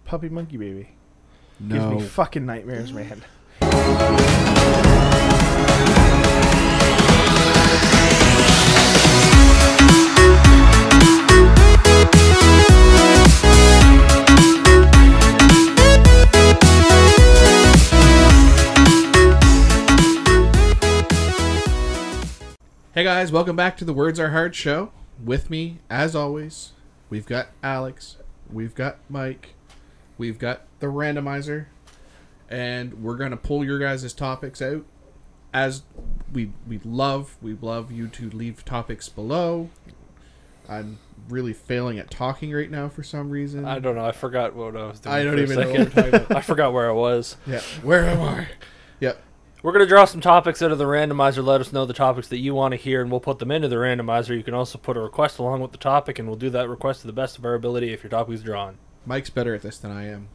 Puppy Monkey Baby. No. Gives me fucking nightmares, man. Hey guys, welcome back to the Words Are Hard show. With me, as always, we've got Alex, we've got Mike, we've got the randomizer, and we're going to pull your guys' topics out. As we love you to leave topics below. I'm really failing at talking right now for some reason. I don't know. I forgot what I was doing. I don't for a even know second. what we're talking about. I forgot where I was. Yeah, where am I? Yep. We're going to draw some topics out of the randomizer. Let us know the topics that you want to hear, and we'll put them into the randomizer. You can also put a request along with the topic, and we'll do that request to the best of our ability if your topic is drawn. Mike's better at this than I am.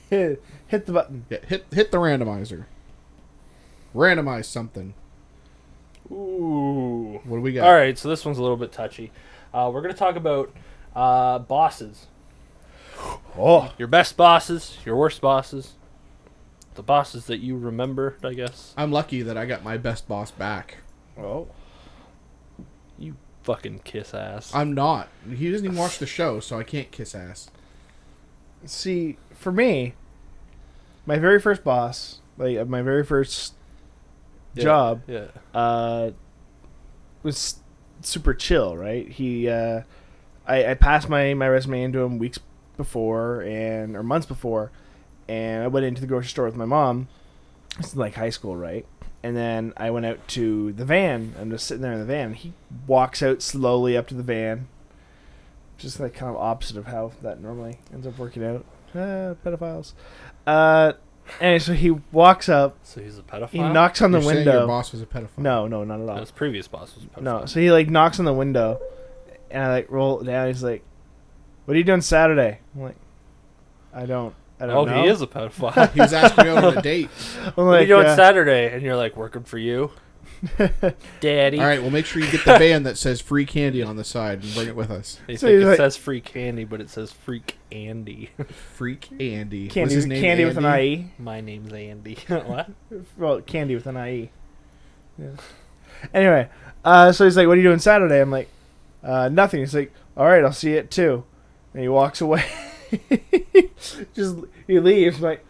Hit the button. Yeah, hit the randomizer. Randomize something. Ooh. What do we got? All right, so this one's a little bit touchy. We're going to talk about bosses. Oh, Your best bosses, your worst bosses, the bosses that you remember, I guess. I'm lucky that I got my best boss back. oh. You fucking kiss ass. I'm not. He doesn't even watch the show, so I can't kiss ass. See, for me, my very first boss, like my very first job, Yeah. was super chill. Right? I passed my resume into him weeks before or months before, and I went into the grocery store with my mom. It's like high school, right? And then I went out to the van. I'm just sitting there in the van. He walks out slowly up to the van. Just like kind of opposite of how that normally ends up working out. Pedophiles. And so he walks up. So he's a pedophile? He knocks on the You're saying window. your boss was a pedophile. No, not at all. His previous boss was a pedophile. No, so he like knocks on the window, and I like roll it down. He's like, "What are you doing Saturday?" I'm like, "I don't know." He is a pedophile. He was asking me out on a date. I'm What are like, you doing Saturday? And you're like, working for you? Daddy. All right, well, make sure you get the van that says free candy on the side and bring it with us. They So think he's it like- says free candy, but it says freak Andy. Freak Andy. candy, Was his name candy with an Andy? IE. My name's Andy. What? Well, candy with an IE. Yeah. Anyway, so he's like, "What are you doing Saturday?" I'm like, "Nothing." He's like, "All right, I'll see you at 2." And he walks away. He leaves. I'm like,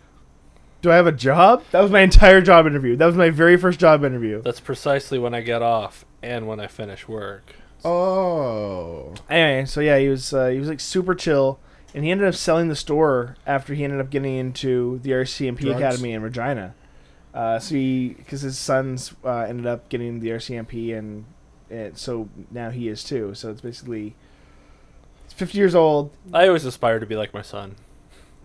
do I have a job? That was my entire job interview. That was my very first job interview. That's precisely when I get off and when I finish work. Oh. Anyway, so yeah, he was like super chill, and he ended up selling the store after he ended up getting into the RCMP Drugs? Academy in Regina. Because his sons ended up getting the RCMP, and so now he is too. So it's basically, he's 50 years old. I always aspire to be like my son.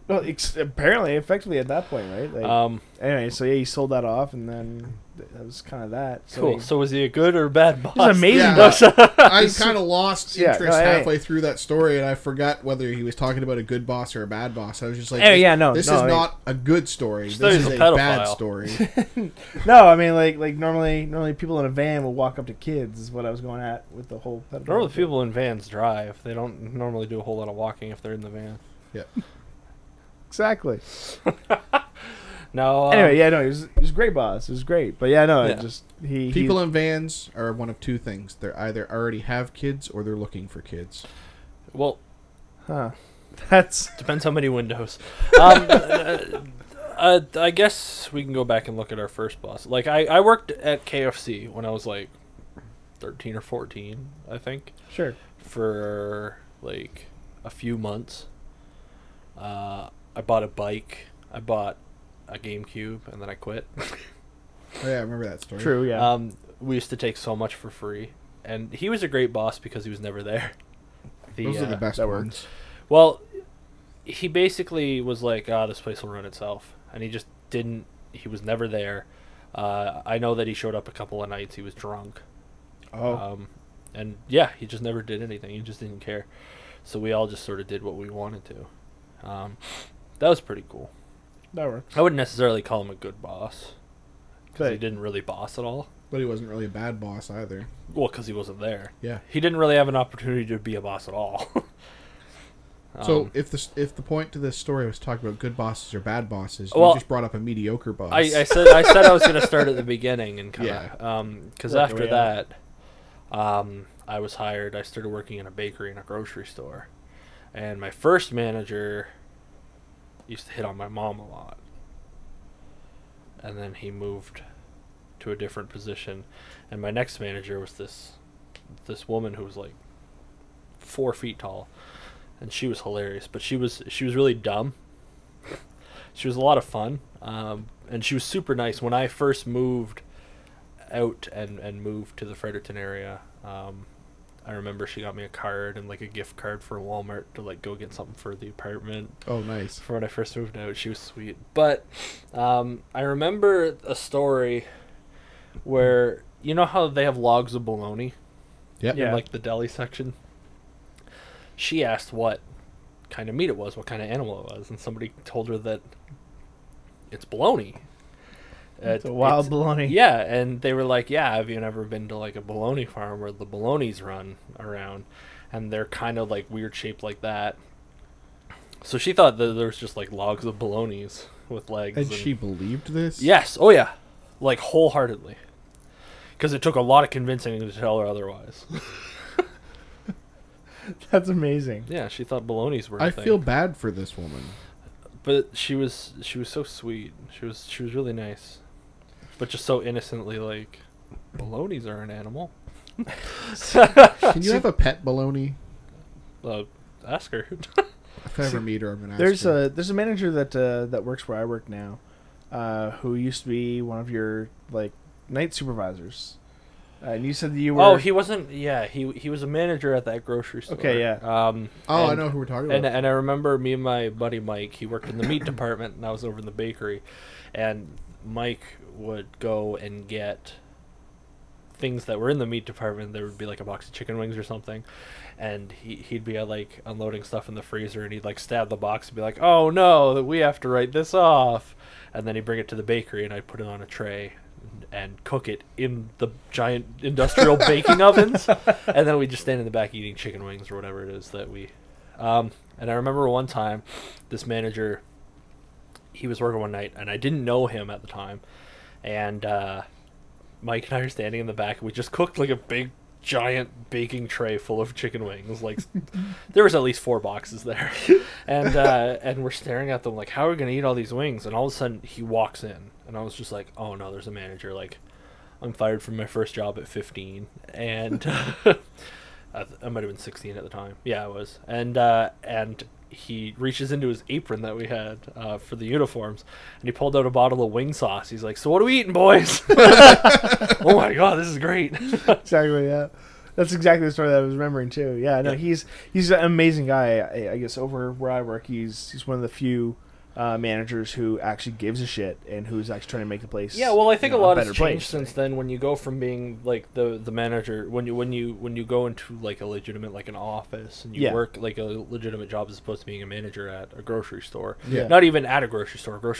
Well, apparently, effectively at that point, right? Like, anyway, so yeah, he sold that off, and then that was kind of that. So Cool. So was he a good or bad boss? he's an amazing Yeah. boss. I kind of lost Yeah, interest no, halfway through that story, and I forgot whether he was talking about a good boss or a bad boss. I was just like, Oh, yeah, no, this no, is I mean- not a good story. Just This thought is he a was a bad pedophile. story. No, I mean like normally people in a van will walk up to kids. Is what I was going at with the whole. Normally people in vans drive. They don't normally do a whole lot of walking if they're in the van. Yeah. Exactly. No. Anyway, yeah, no, he was a great boss. It was great, but yeah, no, Yeah. it just he People in vans are one of two things. They either already have kids or they're looking for kids. Well, huh? That's depends how many windows. I guess we can go back and look at our first boss. Like, I worked at KFC when I was like 13 or 14, I think, sure. for like a few months. I bought a bike, I bought a GameCube, and then I quit. Oh yeah, I remember that story. True, yeah. We used to take so much for free, and he was a great boss because he was never there. Those are the best that ones. Well, he basically was like, this place will run itself. And he just didn't, he was never there. I know that he showed up a couple of nights, he was drunk. Oh, And yeah, he just never did anything. He just didn't care. So we all just sort of did what we wanted to. That was pretty cool. that works. I wouldn't necessarily call him a good boss. Because he But didn't really boss at all. But he wasn't really a bad boss either. Well, because he wasn't there. Yeah. He didn't really have an opportunity to be a boss at all. So if the point to this story was talking about good bosses or bad bosses, Well, you just brought up a mediocre boss. I said I was going to start at the beginning and kind of because Work after your way that, I was hired. I started working in a bakery and a grocery store, and my first manager used to hit on my mom a lot, and then he moved to a different position, and my next manager was this woman who was like 4 feet tall, and she was hilarious, but she was really dumb. She was a lot of fun, and she was super nice. When I first moved out and moved to the Fredericton area, I remember she got me a card and like a gift card for Walmart to like go get something for the apartment. Oh, nice. For when I first moved out, she was sweet. But I remember a story where, you know how they have logs of bologna Yep. Yeah. in like the deli section? She asked what kind of meat it was, what kind of animal it was, and somebody told her that it's bologna. It's a wild bologna. Yeah, and they were like, yeah, have you ever been to like a bologna farm where the bolognas run around? And they're kind of like weird shaped like that. So she thought that there was just like logs of bolognas with legs. And she believed this? Yes, oh yeah, like wholeheartedly. Because it took a lot of convincing to tell her otherwise. That's amazing. Yeah, she thought bolognas were a I thing. feel bad for this woman. But she was so sweet. She was really nice. But just so innocently like, bolognas are an animal. Can you have a pet baloney? Ask her. If I ever meet her, I'm going to ask There's her. a manager that works where I work now, who used to be one of your like night supervisors. And you said that you were. Oh, he wasn't. Yeah, he was a manager at that grocery store. Okay, yeah. I know who we're talking about. And I remember me and my buddy Mike. He worked in the meat department, and I was over in the bakery. And Mike would go and get things that were in the meat department. There would be like a box of chicken wings or something, and he'd be like unloading stuff in the freezer, and he'd like stab the box and be like, "Oh no, we have to write this off." And then he'd bring it to the bakery, and I'd put it on a tray and cook it in the giant industrial baking ovens, and then we just stand in the back eating chicken wings or whatever it is that we. And I remember one time, this manager, he was working one night, and I didn't know him at the time, and Mike and I are standing in the back, and we just cooked like a big giant baking tray full of chicken wings. Like there was at least 4 boxes there, and we're staring at them like, how are we gonna eat all these wings? And all of a sudden he walks in, and I was just like, oh no, there's a manager. Like, I'm fired from my first job at 15, and I might have been 16 at the time. Yeah, I was. And he reaches into his apron that we had for the uniforms, and he pulled out a bottle of wing sauce. He's like, so what are we eating, boys? Oh my god, this is great. Exactly, yeah. That's exactly the story that I was remembering too. Yeah, no, Yeah. he's an amazing guy. I guess over where I work, he's one of the few managers who actually gives a shit and who's actually trying to make the place. Yeah, well, I think a lot has better changed place. since then. When you go from being like the manager, when you go into like a legitimate like an office and you Yeah. work like a legitimate job as opposed to being a manager at a grocery store. Yeah. Not even at a grocery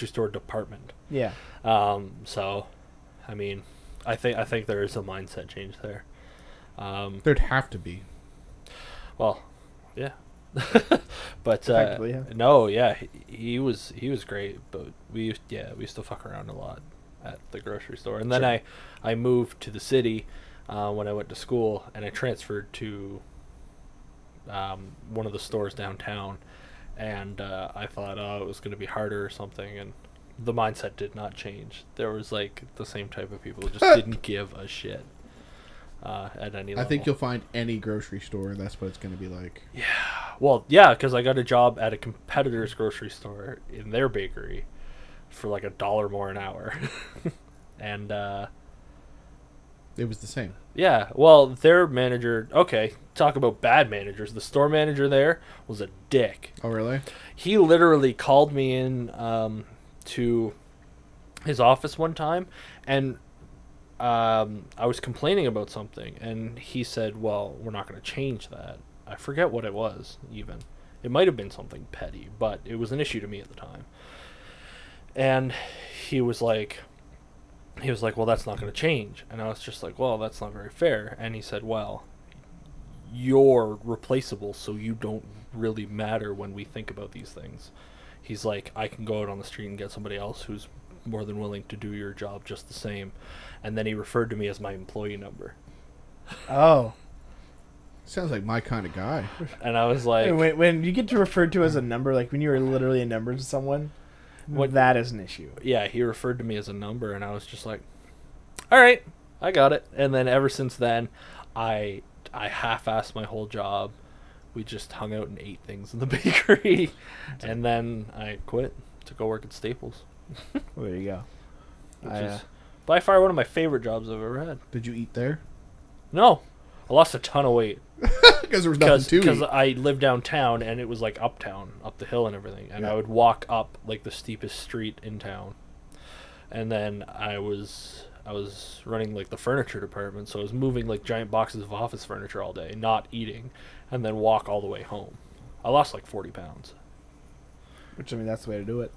store department. Yeah, So, I mean, I think there is a mindset change there. There'd have to be. Well, yeah. But Effectively, yeah. no, yeah, he was great, but we used to fuck around a lot at the grocery store. And then Sure. I moved to the city when I went to school, and I transferred to one of the stores downtown, and I thought, oh, it was going to be harder or something, and the mindset did not change. There was like the same type of people who just didn't give a shit at any level. I think you'll find any grocery store, that's what it's going to be like. Well, yeah, because I got a job at a competitor's grocery store in their bakery for like $1 more an hour. And It was the same. yeah, well, their manager, okay, talk about bad managers. The store manager there was a dick. Oh, really? He literally called me in to his office one time, and I was complaining about something, and he said, well, we're not going to change that. I forget what it was, even. It might have been something petty, but it was an issue to me at the time. And he was like, well, that's not going to change. And I was just like, well, that's not very fair. And he said, well, you're replaceable, so you don't really matter when we think about these things. He's like, I can go out on the street and get somebody else who's more than willing to do your job just the same. And then he referred to me as my employee number. Oh. Sounds like my kind of guy. And I was like, When you get to referred to as a number, like when you are literally a number to someone, that is an issue. yeah, he referred to me as a number, and I was just like, all right, I got it. And then ever since then, I half-assed my whole job. We just hung out and ate things in the bakery. And then I quit to go work at Staples. Well, there you go. Which is by far one of my favorite jobs I've ever had. Did you eat there? No. I lost a ton of weight. Because there was nothing to Because eat. I lived downtown, and it was like uptown, up the hill and everything. And Yeah. I would walk up like the steepest street in town. And then I was running like the furniture department, so I was moving like giant boxes of office furniture all day, not eating, and then walk all the way home. I lost like 40 pounds. Which, I mean, that's the way to do it.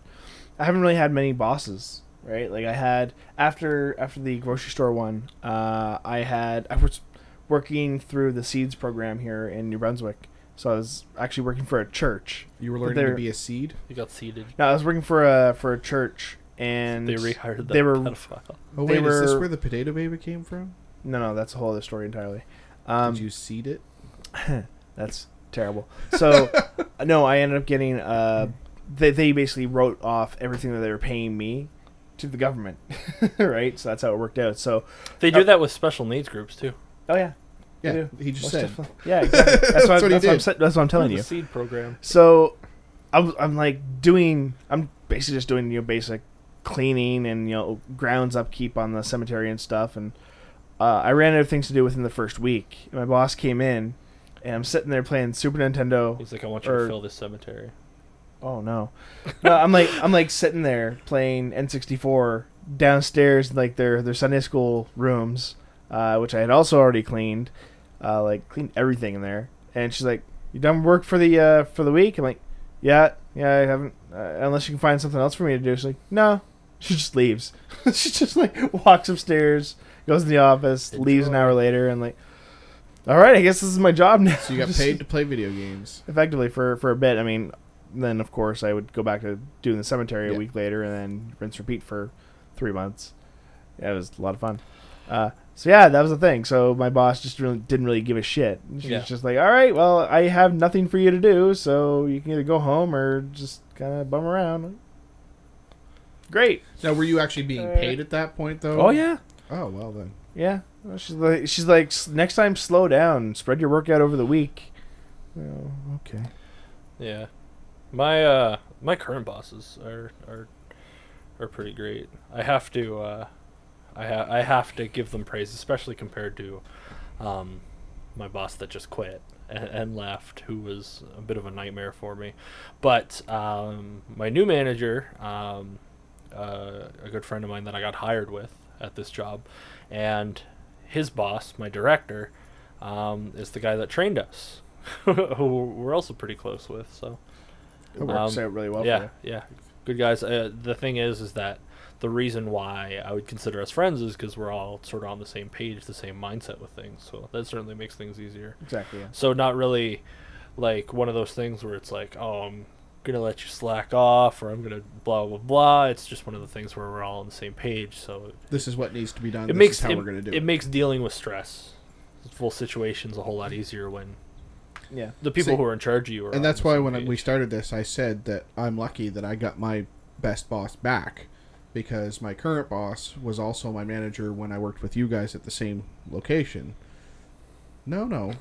I haven't really had many bosses, right? Like I had after the grocery store one, I was working through the Seeds program here in New Brunswick. So I was actually working for a church. You were learning to be a seed? You got seated. No, I was working for a church, and They rehired that they were pedophile. Oh, They wait, is this were- where the potato baby came from? no, that's a whole other story entirely. Did you seed it? That's terrible. So, no, I ended up getting. They basically wrote off everything that they were paying me to the government, right? So that's how it worked out. So, They do that with special needs groups too. oh yeah, they Yeah, do. he just Most said. definitely. Yeah, exactly. That's what, That's what he did. that's what I'm telling the you. seed program. So, I'm basically just doing basic cleaning and grounds upkeep on the cemetery and stuff, and I ran out of things to do within the first week. My boss came in, and I'm sitting there playing Super Nintendo. He's like, I want you to fill this cemetery. Oh no, no! I'm like sitting there playing N64 downstairs in like their Sunday school rooms, which I had also already cleaned, cleaned everything in there. And she's like, "You done work for the week?" I'm like, "Yeah, I haven't. Unless you can find something else for me to do." She's like, "No." She just leaves. She just like walks upstairs, goes to the office, leaves an hour later, and like, all right, I guess this is my job now. So you got paid to play video games. Effectively for a bit. I mean, then of course I would go back to doing the cemetery a Yeah. week later, and then rinse repeat for 3 months. Yeah, it was a lot of fun. So yeah, that was the thing. So my boss just didn't really give a shit. She was just like, all right, well, I have nothing for you to do, so you can either go home or just kind of bum around. Great. Now, were you actually being paid at that point, though? Oh yeah. Oh, well then. Yeah. Well, she's like, next time slow down, spread your work out over the week. Oh, okay. Yeah, my current bosses are pretty great. I have to I have to give them praise, especially compared to my boss that just quit and left, who was a bit of a nightmare for me. But my new manager, a good friend of mine that I got hired with at this job, and his boss, my director, is the guy that trained us, who we're also pretty close with. So It works out really well for yeah, you. yeah, good guys. The thing is that the reason why I would consider us friends is because we're all sort of on the same page, the same mindset with things. So that certainly makes things easier. Exactly, yeah. So not really like one of those things where it's like, oh, I'm gonna let you slack off, or I'm gonna blah blah blah. It's just one of the things where we're all on the same page. So This is what needs to be done. it This makes is how we're going to do it. it makes dealing with stress, full situations, a whole lot easier when Yeah. the people See, who are in charge of you are. And on that's the why same when page. we started this, I said that I'm lucky that I got my best boss back, because my current boss was also my manager when I worked with you guys at the same location. No.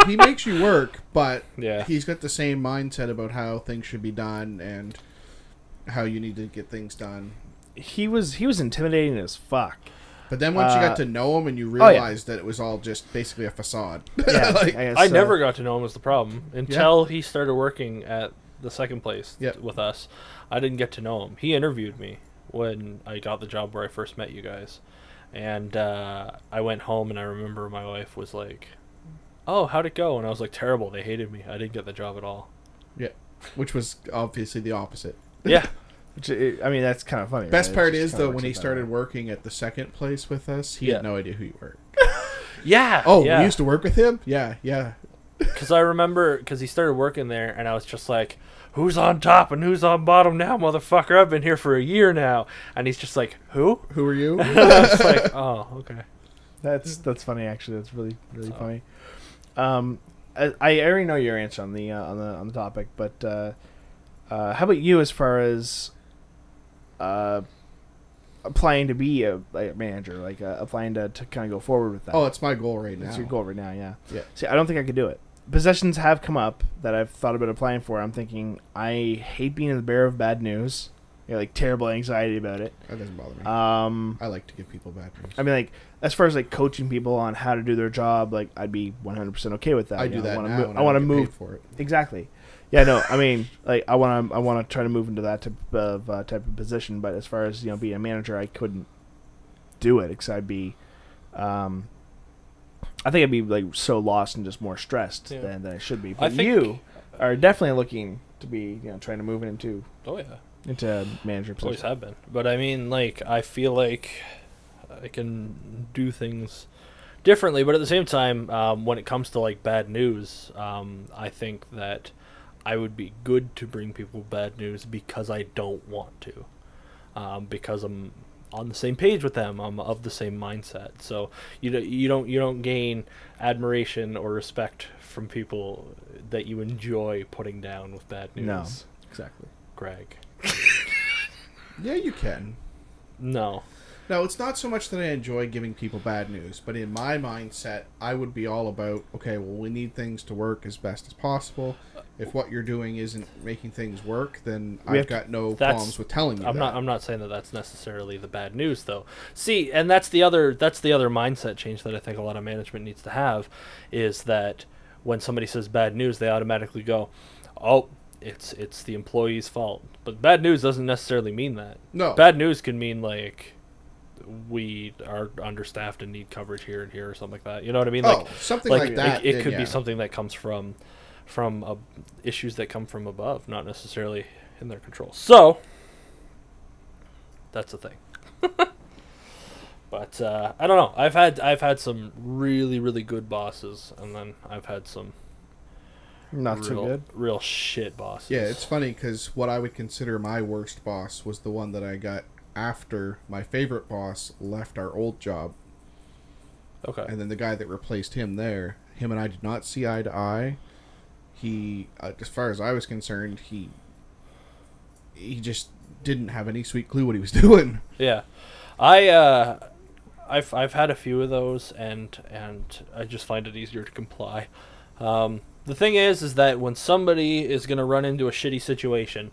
He makes you work, but Yeah. he's got the same mindset about how things should be done and how you need to get things done. He was intimidating as fuck. But then once you got to know him and you yeah. realized that it was all just basically a facade. Yeah, Like, guess, I never got to know him was the problem until Yeah. he started working at the second place Yep. with us. I didn't get to know him. He interviewed me when I got the job where I first met you guys. And I went home, and I remember my wife was like, oh, how'd it go? And I was like, terrible. They hated me. I didn't get the job at all. Yeah, which was obviously the opposite. Yeah. Which, I mean, that's kind of funny. Best right? part It just is, kinda though, works when he out that started way. working at the second place with us, he Yeah. had no idea who you were. Yeah. Oh, yeah. we used to work with him? Yeah. Because I remember, because he started working there, and I was just like, who's on top and who's on bottom now, motherfucker? I've been here for a year now. And he's just like, who? Who are you? And I was like, oh, okay. That's funny actually. That's really funny. I already know your answer on the topic, but how about you as far as applying to be a manager, like applying to kind of go forward with that? Oh, it's my goal right now. That's your goal right now, yeah. Yeah. See, I don't think I could do it. Positions have come up that I've thought about applying for. I'm thinking I hate being the bearer of bad news. Like terrible anxiety about it. That doesn't bother me. I like to give people bad news. I mean, like as far as like coaching people on how to do their job, like I'd be 100% okay with that. I do that now. I want to move for it. Exactly. Yeah, no. I mean, like I want to try to move into that type of position. But as far as being a manager, I couldn't do it because I'd be, I think I'd be like so lost and just more stressed than I should be. But you are definitely looking to be trying to move into. Oh yeah. Into manager position. Always have been. But I mean, like, I feel like I can do things differently. But at the same time, when it comes to, like, bad news, I think that I would be good to bring people bad news because I don't want to. Because I'm on the same page with them. I'm of the same mindset. So you don't gain admiration or respect from people that you enjoy putting down with bad news. No, exactly. Greg. Yeah, you can. No, it's not so much that I enjoy giving people bad news, but in my mindset, I would be all about, okay, well, we need things to work as best as possible. If what you're doing isn't making things work, then I've got no problems with telling you I'm that. not saying that that's necessarily the bad news, though. See, and that's the other mindset change that I think a lot of management needs to have, is that when somebody says bad news, they automatically go, oh, it's the employee's fault. But bad news doesn't necessarily mean that. No. Bad news can mean, like, we are understaffed and need coverage here and here or something like that. You know what I mean? Like, something like that. It could be something that comes from issues that come from above, not necessarily in their control. So, that's the thing. But I don't know. I've had some really, really good bosses, and then I've had some not so good, real shit bosses. Yeah, it's funny because what I would consider my worst boss was the one that I got after my favorite boss left our old job. Okay. And then the guy that replaced him and I did not see eye to eye. He, as far as I was concerned, he just didn't have any sweet clue what he was doing. Yeah, I've had a few of those, and I just find it easier to comply. The thing is that when somebody is going to run into a shitty situation,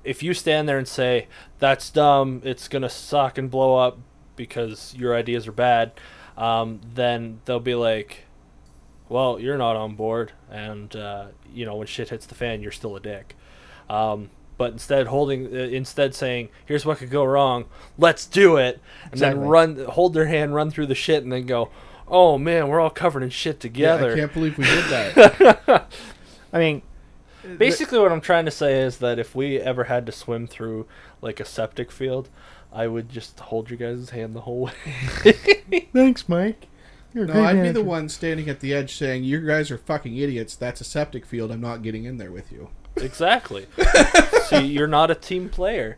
if you stand there and say, that's dumb, it's going to suck and blow up because your ideas are bad, then they'll be like, well, you're not on board, and, when shit hits the fan, you're still a dick. But instead saying, here's what could go wrong, let's do it, and then hold their hand, run through the shit, and then go, oh man, we're all covered in shit together. Yeah, I can't believe we did that. I mean, basically what I'm trying to say is that if we ever had to swim through like a septic field, I would just hold your guys' hand the whole way. Thanks, Mike. You're a great I'd manager. be the one standing at the edge saying, you guys are fucking idiots. That's a septic field. I'm not getting in there with you. Exactly. See, you're not a team player.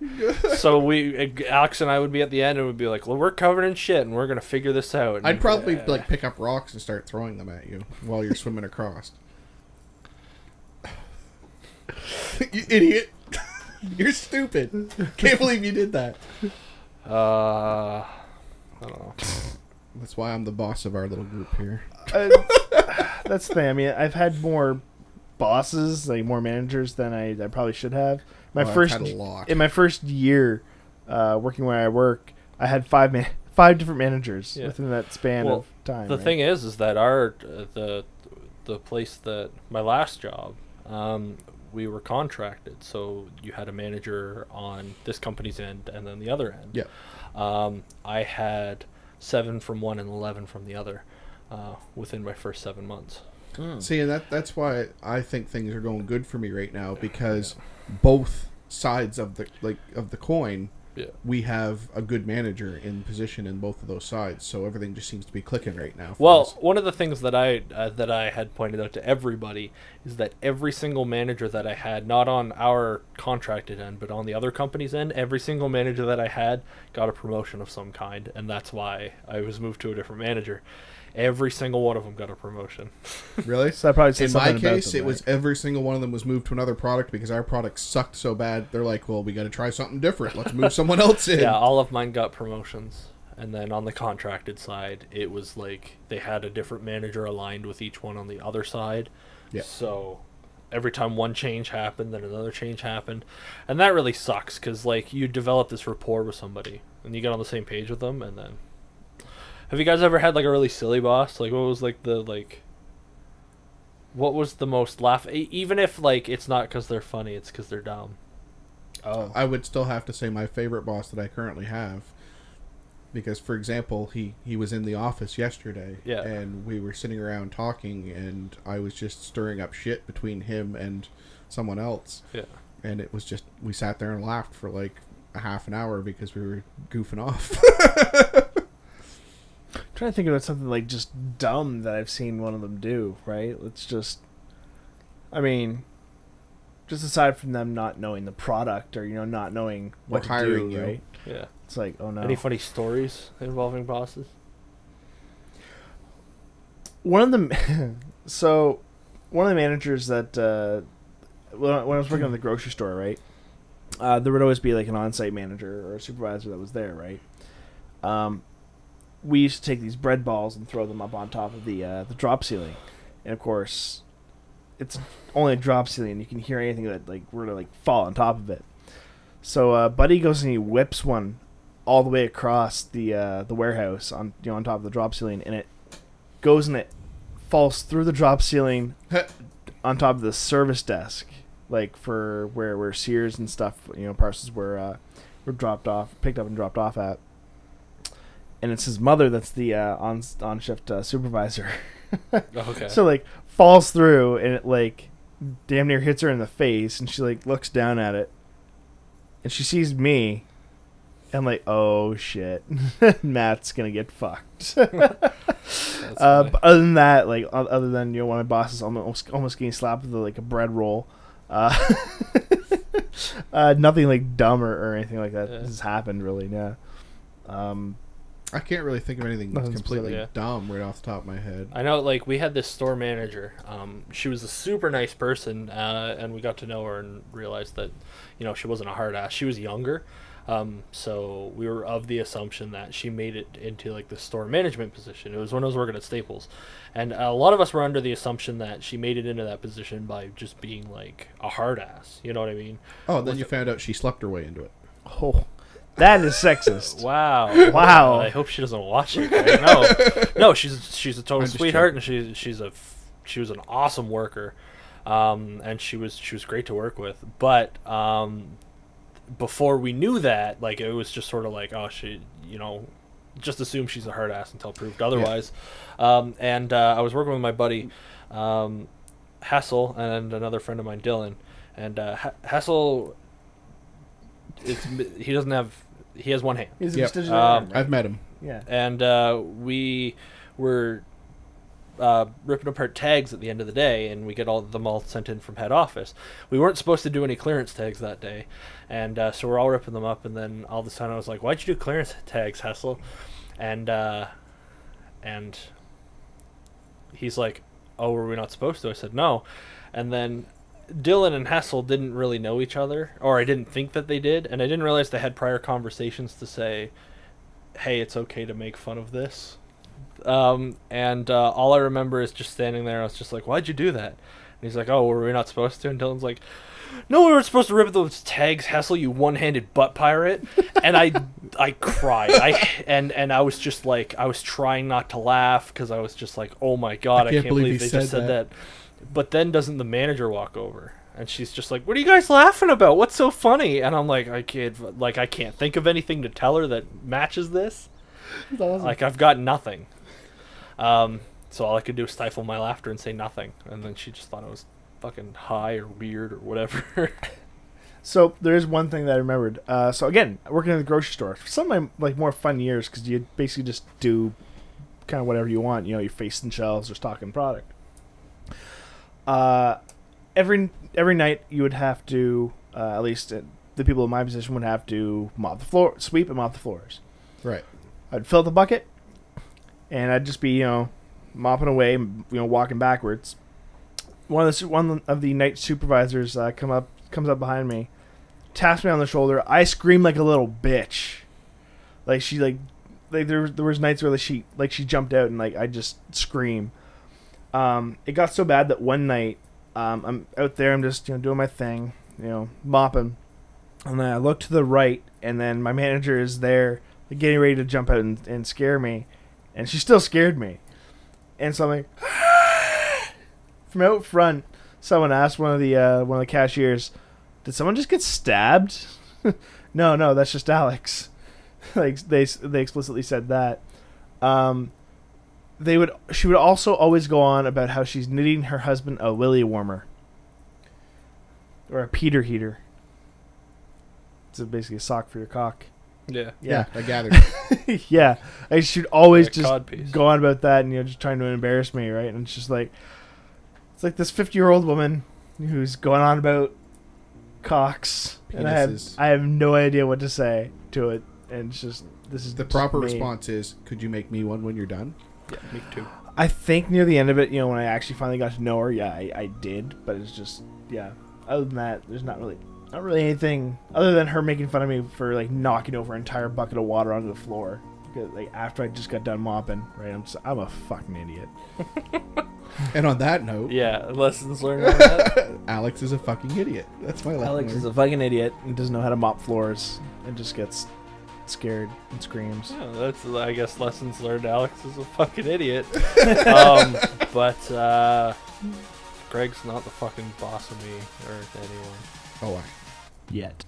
So Alex and I would be at the end and would be like, well, we're covered in shit and we're going to figure this out. And I'd probably pick up rocks and start throwing them at you while you're swimming across. You idiot. You're stupid. Can't believe you did that. I don't know. That's why I'm the boss of our little group here. That's the thing. I mean, I've had more bosses, like more managers than I probably should have. I've had a lot. In my first year working where I work, I had five different managers within that span of time. The thing is that the place that my last job, we were contracted, so you had a manager on this company's end and then the other end. Yeah. I had 7 from one and 11 from the other within my first 7 months. See, and that's why I think things are going good for me right now, because both sides of the coin Yeah. we have a good manager in position in both of those sides, so everything just seems to be clicking right now. For Well, us. one of the things that I had pointed out to everybody is that every single manager that I had, not on our contracted end, but on the other company's end, every single manager that I had got a promotion of some kind, and that's why I was moved to a different manager. Every single one of them got a promotion. Really? So that probably says In my something about case, them, it was every single one of them was moved to another product because our product sucked so bad. They're like, well, we got to try something different. Let's move someone else in. Yeah, all of mine got promotions. And then on the contracted side, it was like they had a different manager aligned with each one on the other side. Yeah. So every time one change happened, then another change happened. And that really sucks because, like, you develop this rapport with somebody and you get on the same page with them. And then, have you guys ever had, like, a really silly boss? Like, what was, like, what was the most even if, like, it's not because they're funny, it's because they're dumb. Oh. I would still have to say my favorite boss that I currently have. Because, for example, he was in the office yesterday, Yeah. and we were sitting around talking, and I was just stirring up shit between him and someone else. Yeah. And it was just, we sat there and laughed for like a half an hour because we were goofing off. I'm trying to think about something like just dumb that I've seen one of them do, right? Let's just, I mean, just aside from them not knowing the product or, not knowing what Or to hiring do, you. right? Yeah. It's like, oh no. Any funny stories involving bosses? One of the so one of the managers that when I was working at the grocery store, right, there would always be like an on-site manager or a supervisor that was there, right. We used to take these bread balls and throw them up on top of the drop ceiling, and of course, it's only a drop ceiling. You can hear anything that like were to like fall on top of it. So Buddy goes and he whips one all the way across the warehouse on on top of the drop ceiling, and it goes and it falls through the drop ceiling on top of the service desk, like for where Sears and stuff, parcels were dropped off, picked up and dropped off at. And it's his mother that's the on shift supervisor. Okay. So like falls through and it like damn near hits her in the face, and she like looks down at it, and she sees me. I'm like, oh shit, Matt's gonna get fucked. But other than that, like other than one of my bosses almost getting slapped with like a bread roll, nothing like dumb or anything like that has happened really. Yeah. I can't really think of anything that's Nothing completely specific. dumb right off the top of my head. I know, like, we had this store manager. She was a super nice person, and we got to know her and realized that, she wasn't a hard ass. She was younger, so we were of the assumption that she made it into, like, the store management position. It was when I was working at Staples. And a lot of us were under the assumption that she made it into that position by just being, like, a hard ass. You know what I mean? Oh, then you found out she slept her way into it. Oh, that is sexist. Wow. Wow. I hope she doesn't watch it. Right? No, she's a total I'm just sweetheart, and she was an awesome worker, and she was great to work with. But before we knew that, like, it was just sort of like, oh, she, just assume she's a hard ass until proved otherwise. And I was working with my buddy Hessel and another friend of mine, Dylan, and Hessel. He has one hand. He's Yep. vestigial arm, right? I've met him. Yeah. And we were ripping apart tags at the end of the day, and we get them all sent in from head office. We weren't supposed to do any clearance tags that day, and so we're all ripping them up, and then all of a sudden I was like, why'd you do clearance tags, Hessel? And he's like, oh, were we not supposed to? I said, no. And then Dylan and Hessel didn't really know each other, or I didn't think that they did, and I didn't realize they had prior conversations to say, hey, it's okay to make fun of this. And all I remember is just standing there. I was just like, why'd you do that? And he's like, oh, were we not supposed to? And Dylan's like, no, we weren't supposed to rip those tags, Hessel, you one-handed butt pirate. And I cried. And I was just like, I was trying not to laugh because I was just like, oh my God, I can't believe they just said that. But then doesn't the manager walk over? And she's just like, what are you guys laughing about? What's so funny? And I'm like, I can't think of anything to tell her that matches this. Awesome. Like, I've got nothing. So all I could do was stifle my laughter and say nothing. And then she just thought I was fucking high or weird or whatever. So there is one thing that I remembered. So again, working in the grocery store, some of my like more fun years because you basically just do kind of whatever you want. You know, you're facing shelves or stocking product. Every night you would have to, at least the people in my position would have to mop the floor, sweep and mop the floors. Right. I'd fill up the bucket, and I'd just be mopping away, walking backwards. One of the night supervisors comes up behind me, taps me on the shoulder. I scream like a little bitch, like she there was nights where she jumped out and like I just scream. It got so bad that one night I'm out there, I'm just doing my thing, mopping, and then I look to the right, and then my manager is there, like, getting ready to jump out and scare me, and she still scared me, and so I'm like. From out front, someone asked one of the cashiers, "Did someone just get stabbed?" No, that's just Alex. Like they explicitly said that. She would also always go on about how she's knitting her husband a willy warmer or a Peter heater. It's basically a sock for your cock. Yeah, I gathered. Yeah, I should always Like a just go on about that, and just trying to embarrass me, right? And it's just like. It's like this 50-year-old woman who's going on about cocks, and I have no idea what to say to it, and it's just this is The proper response is, "Could you make me one when you're done?" Yeah, me too. I think near the end of it, when I actually finally got to know her, yeah, I did, but it's just Other than that, there's not really anything other than her making fun of me for like knocking over an entire bucket of water onto the floor, like after I just got done mopping. Right, I'm a fucking idiot. And on that note, Yeah, lessons learned on that. Alex is a fucking idiot. That's my lesson. Alex is a fucking idiot and doesn't know how to mop floors and just gets scared and screams. Yeah, that's, I guess, lessons learned. Alex is a fucking idiot. But Greg's not the fucking boss of me or anyone. Oh, Yet.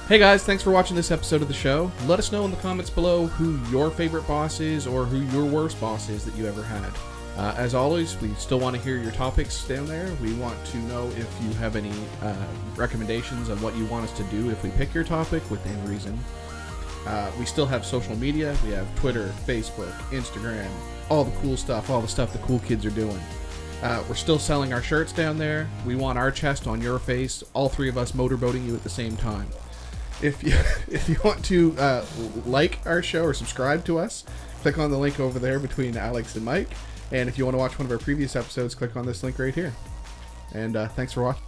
Hey guys, thanks for watching this episode of the show. Let us know in the comments below who your favorite boss is or who your worst boss is that you ever had. As always, we still want to hear your topics down there. We want to know if you have any recommendations on what you want us to do if we pick your topic within reason. We still have social media. We have Twitter, Facebook, Instagram, all the cool stuff, all the stuff the cool kids are doing. We're still selling our shirts down there. We want our chest on your face, all three of us motorboating you at the same time. If you want to like our show or subscribe to us, click on the link over there between Alex and Mike. And if you want to watch one of our previous episodes, click on this link right here. And thanks for watching.